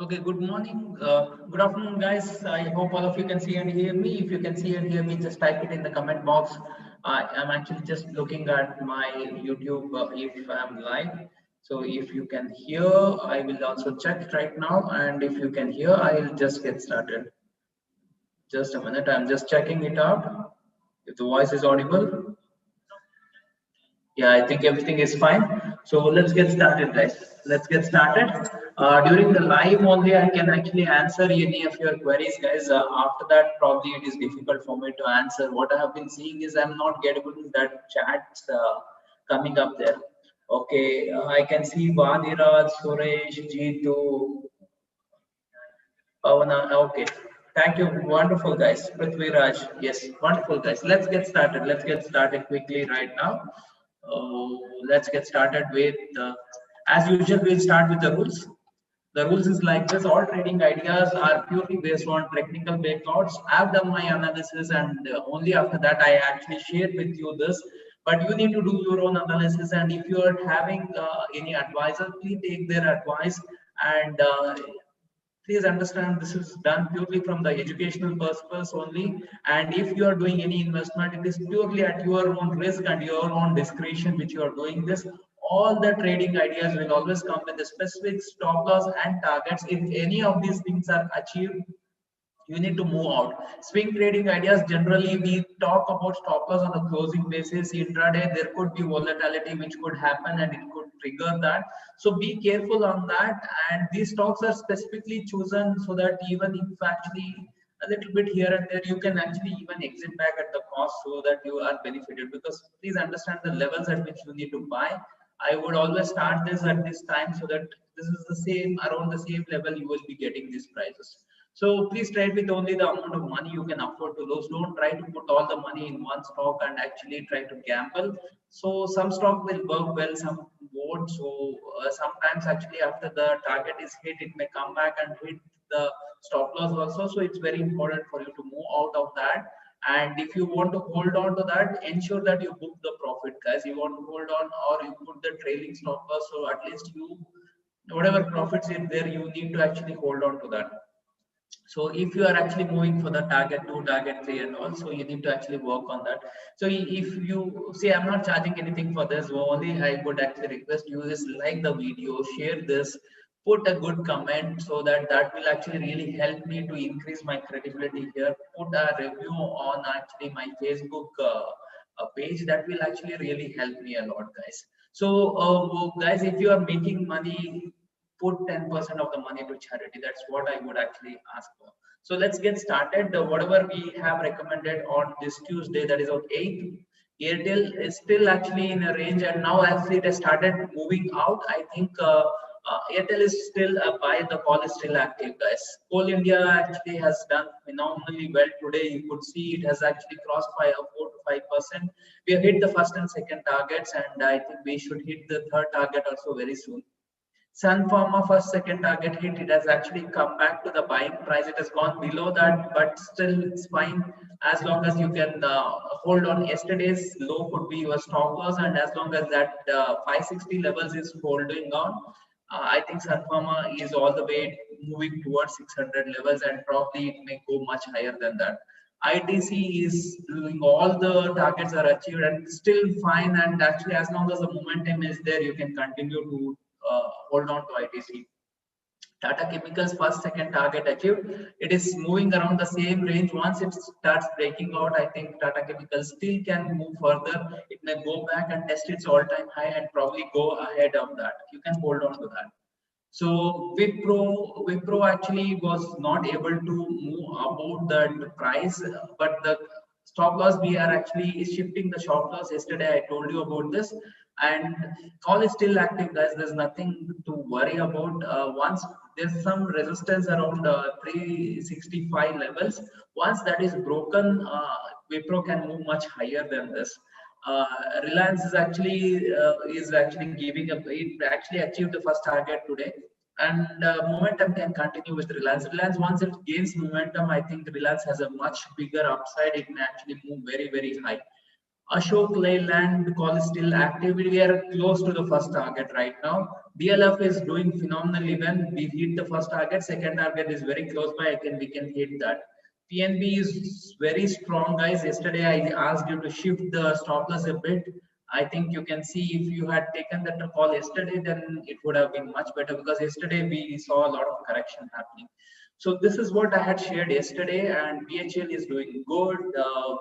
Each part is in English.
Okay, good morning, good afternoon, guys. I hope all of you can see and hear me. If you can see and hear me, just type it in the comment box. I'm actually just looking at my YouTube if I'm live. So if you can hear, I will also check right now. And if you can hear, I'll just get started. Just a minute, I'm just checking it out. If the voice is audible. Yeah, I think everything is fine. So let's get started, guys. Let's get started. During the live only, I can actually answer any of your queries, guys. After that, probably it is difficult for me to answer. What I have been seeing is I'm not getting that chats coming up there. Okay, I can see Vadiraj, Suresh, Jeetu, Pavana. Okay, thank you. Wonderful, guys. Prithviraj. Yes, wonderful, guys. Let's get started. Let's get started quickly right now. Let's get started with, as usual, we'll start with the rules. The rules is like this: all trading ideas are purely based on technical breakouts. I've done my analysis, and only after that I actually shared with you this. But you need to do your own analysis, and if you are having any advisor, please take their advice. And please understand this is done purely from the educational purpose only, and if you are doing any investment, it is purely at your own risk and your own discretion which you are doing this. All the trading ideas will always come with the specific stop loss and targets. If any of these things are achieved, you need to move out. Swing trading ideas, generally we talk about stop loss on a closing basis. Intraday there could be volatility which could happen and it could trigger that, so be careful on that. And these stocks are specifically chosen so that even if actually a little bit here and there, you can actually even exit back at the cost so that you are benefited. Because please understand the levels at which you need to buy. I would always start this at this time so that this is the same, around the same level you will be getting these prices. So please trade with only the amount of money you can afford to lose. Don't try to put all the money in one stock and actually try to gamble. So some stock will work well, some won't. So sometimes actually after the target is hit, it may come back and hit the stop loss also. So it's very important for you to move out of that. And if you want to hold on to that, ensure that you book the profit, guys. You want to hold on or you put the trailing stop loss. So at least you, whatever profits in there, you need to actually hold on to that. So if you are actually moving for the target 2, target 3 and also you need to actually work on that. So if you see, I'm not charging anything for this, only I would actually request you is like the video, share this, put a good comment, so that that will actually really help me to increase my credibility here. Put a review on actually my Facebook page. That will actually really help me a lot, guys. So guys, if you are making money, put 10% of the money to charity. That's what I would actually ask for. So let's get started. Whatever we have recommended on this Tuesday, that is on 8th, Airtel is still actually in a range, and now as it has started moving out, I think Airtel is still buy. The call is still active, guys. Coal India actually has done phenomenally well today. You could see it has actually crossed by a 4 to 5%. We have hit the first and second targets, and I think we should hit the third target also very soon. Sun Pharma first second target hit, it has actually come back to the buying price. It has gone below that, but still it's fine as long as you can hold on. Yesterday's low could be your stop loss, and as long as that 560 levels is holding on, I think Sun Pharma is all the way moving towards 600 levels, and probably it may go much higher than that. ITC is doing all the targets are achieved and still fine, and actually as long as the momentum is there, you can continue to hold on to ITC. Tata Chemicals first second target achieved. It is moving around the same range. Once it starts breaking out, I think Tata Chemicals still can move further. It may go back and test its all-time high and probably go ahead of that. You can hold on to that. So Wipro actually was not able to move about the price, but the stop loss we are actually shifting the stop loss. Yesterday I told you about this, and call is still active, guys. There's nothing to worry about. Once there's some resistance around 365 levels, once that is broken, Wipro can move much higher than this. Reliance is actually giving up. It actually achieved the first target today, and momentum can continue with Reliance. Reliance once it gains momentum, I think Reliance has a much bigger upside. It may actually move very high. Ashok Leyland call is still active. We are close to the first target right now. DLF is doing phenomenally well. We hit the first target. Second target is very close by. Again, we can hit that. PNB is very strong, guys. Yesterday I asked you to shift the stop loss a bit. I think you can see if you had taken that call yesterday, then it would have been much better, because yesterday we saw a lot of correction happening. So this is what I had shared yesterday, and BHL is doing good.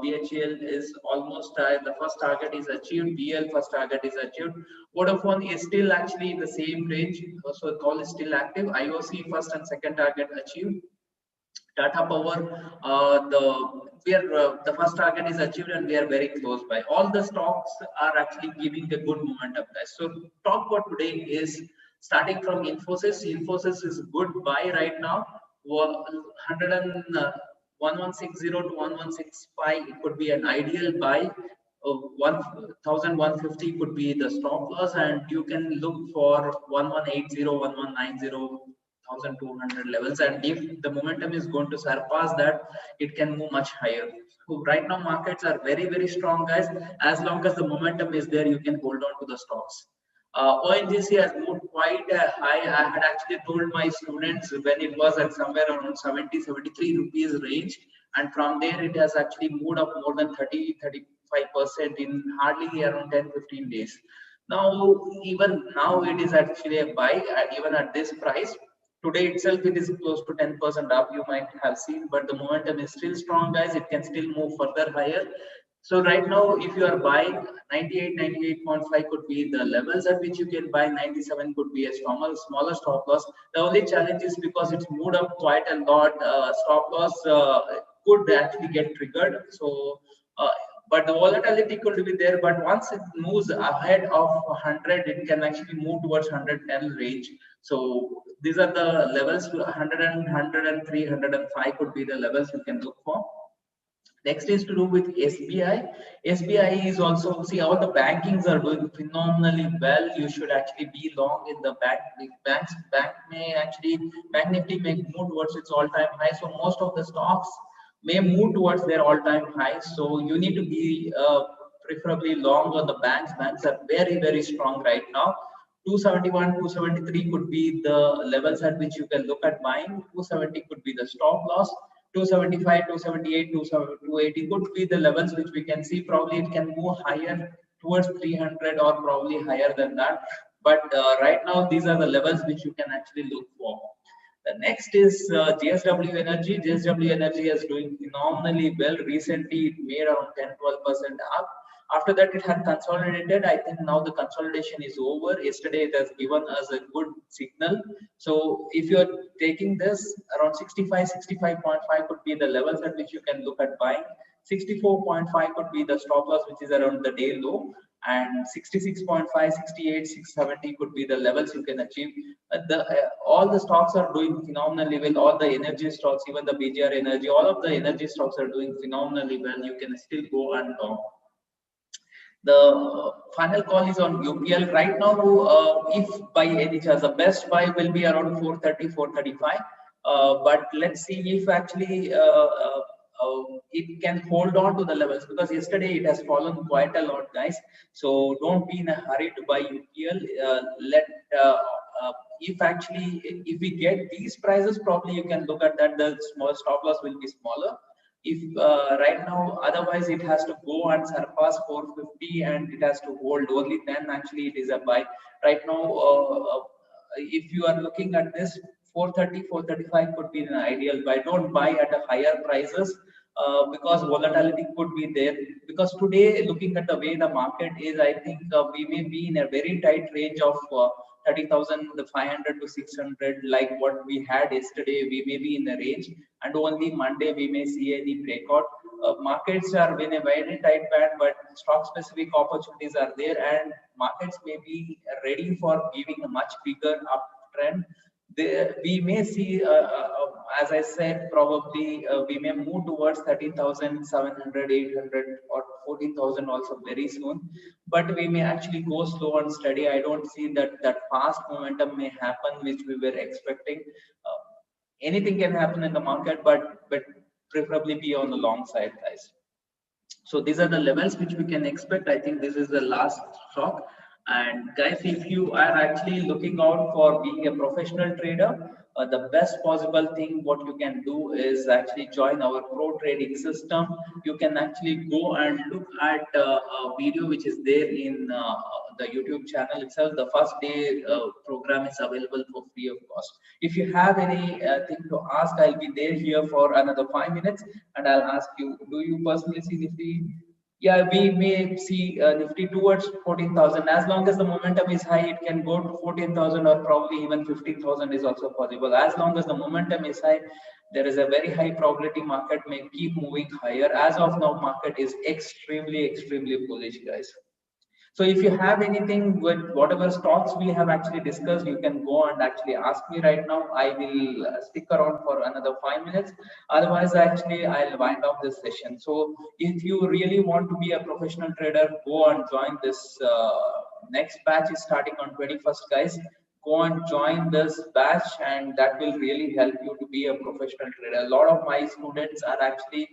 BHL is almost the first target is achieved. BL first target is achieved. Vodafone is still actually in the same range, so the call is still active. IOC first and second target achieved. Tata Power, the first target is achieved, and we are very close by. All the stocks are actually giving a good momentum, guys. So talk about today is starting from Infosys. Infosys is good buy right now. 1160 to 1165. It could be an ideal buy. 1150 could be the stop loss, and you can look for 1180, 1190. 1200 levels, and if the momentum is going to surpass that, it can move much higher. So right now markets are very strong, guys. As long as the momentum is there, you can hold on to the stocks. ONGC has moved quite high. I had actually told my students when it was at somewhere around 73 rupees range, and from there it has actually moved up more than 35% in hardly around 10-15 days. Even now it is actually a buy, even at this price. Today itself, it is close to 10% up, you might have seen, but the momentum is still strong, guys. It can still move further higher. So right now, if you are buying 98, 98.5 could be the levels at which you can buy. 97 could be a smaller stop loss. The only challenge is because it's moved up quite a lot, stop loss could actually get triggered. So, but the volatility could be there. But once it moves ahead of 100, it can actually move towards 110 range. So these are the levels. 100 and 103, 105 could be the levels you can look for. Next is to do with SBI. SBI is also, see, all the bankings are doing phenomenally well. You should actually be long in the bank. Bank Nifty may move towards its all-time high. So most of the stocks may move towards their all-time high. So you need to be preferably long on the banks. Banks are very strong right now. 271, 273 could be the levels at which you can look at buying. 270 could be the stop loss. 275, 278, 280 could be the levels which we can see. Probably it can move higher towards 300 or probably higher than that. But right now, these are the levels which you can actually look for. The next is Gsw Energy. Gsw Energy is doing phenomenally well. Recently, it made around 10-12% up. After that, it had consolidated. I think now the consolidation is over. Yesterday, it has given us a good signal. So if you're taking this, around 65, 65.5 could be the levels at which you can look at buying. 64.5 could be the stop loss, which is around the day low, and 66.5, 68, 670 could be the levels you can achieve. All the stocks are doing phenomenally well. All the energy stocks, even the BGR Energy, all of the energy stocks are doing phenomenally well. You can still go and long. The final call is on UPL right now. If by any chance, the best buy will be around 430, 435. But let's see if actually it can hold on to the levels, because yesterday it has fallen quite a lot, guys. So don't be in a hurry to buy UPL. If actually if we get these prices, probably you can look at that. The small stop loss will be smaller. If right now, otherwise it has to go and surpass 450 and it has to hold, only then actually it is a buy. Right now, if you are looking at this, 430, 435 could be an ideal buy. Don't buy at a higher prices, because volatility could be there. Because today, looking at the way the market is, I think we may be in a very tight range of 30,500 to 600, like what we had yesterday. We may be in the range, and only Monday we may see any breakout. Markets are in a very tight band, but stock specific opportunities are there, and markets may be ready for giving a much bigger uptrend. We may see, as I said, probably we may move towards 13,700, 800, or 14,000 also very soon. But we may actually go slow and steady. I don't see that fast momentum may happen, which we were expecting. Anything can happen in the market, but preferably be on the long side, guys. So these are the levels which we can expect. I think this is the last stock. And guys, if you are actually looking out for being a professional trader, the best possible thing what you can do is actually join our pro trading system. You can actually go and look at a video which is there in the YouTube channel itself. The first day program is available for free of cost. If you have any thing to ask, I'll be there here for another 5 minutes, and I'll ask you, do you personally see Nifty? Yeah, we may see Nifty towards 14,000. As long as the momentum is high, it can go to 14,000, or probably even 15,000 is also possible. As long as the momentum is high, there is a very high probability market may keep moving higher. As of now, market is extremely bullish, guys. So if you have anything with whatever stocks we have actually discussed, you can go and actually ask me right now. I will stick around for another 5 minutes. Otherwise, actually, I'll wind up this session. So if you really want to be a professional trader, go and join this. Next batch is starting on 21st, guys. Go and join this batch, and that will really help you to be a professional trader. A lot of my students are actually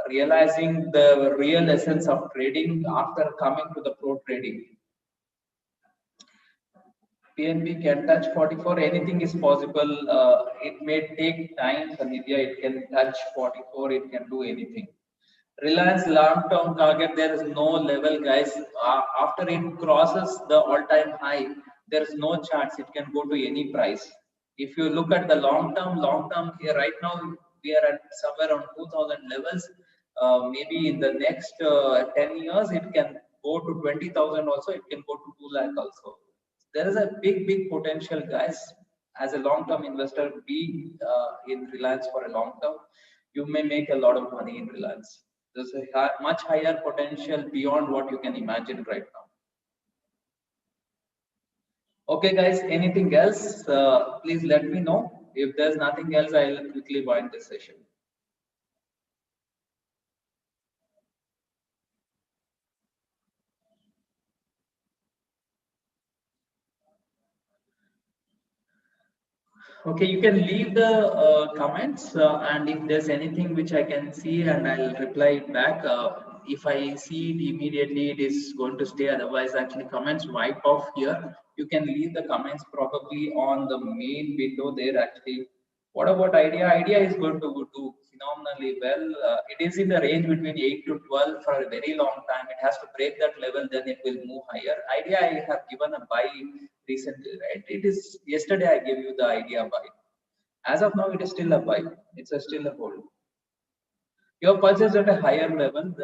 realizing the real essence of trading after coming to the pro trading. PNB can touch 44. Anything is possible. It may take time, Sanidhya. It can touch 44. It can do anything. Reliance long-term target, there is no level, guys. After it crosses the all-time high, there is no chance it can go to any price. If you look at the long-term here right now, we are at somewhere around 2,000 levels. Maybe in the next 10 years, it can go to 20,000 also. It can go to 2 lakh also. There is a big potential, guys. As a long-term investor, be in Reliance for a long term. You may make a lot of money in Reliance. There's a much higher potential beyond what you can imagine right now. Okay, guys, anything else? Please let me know. If there's nothing else, I'll quickly wind this session. Okay, you can leave the comments, and if there's anything which I can see, and I'll reply it back. If I see it immediately, it is going to stay. Otherwise, actually, comments wipe off here. You can leave the comments probably on the main window there. Actually, what about idea? Idea is going to do phenomenally well. It is in the range between 8 to 12 for a very long time. It has to break that level, then it will move higher. Idea, I have given a buy recently, right? It is yesterday I gave you the idea buy. As of now, it is still a buy. It's still a hold. Your purchase at a higher level.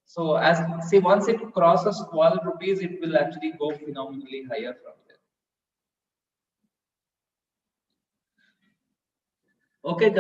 So as see, once it crosses 12 rupees, it will actually go phenomenally higher from there. Okay.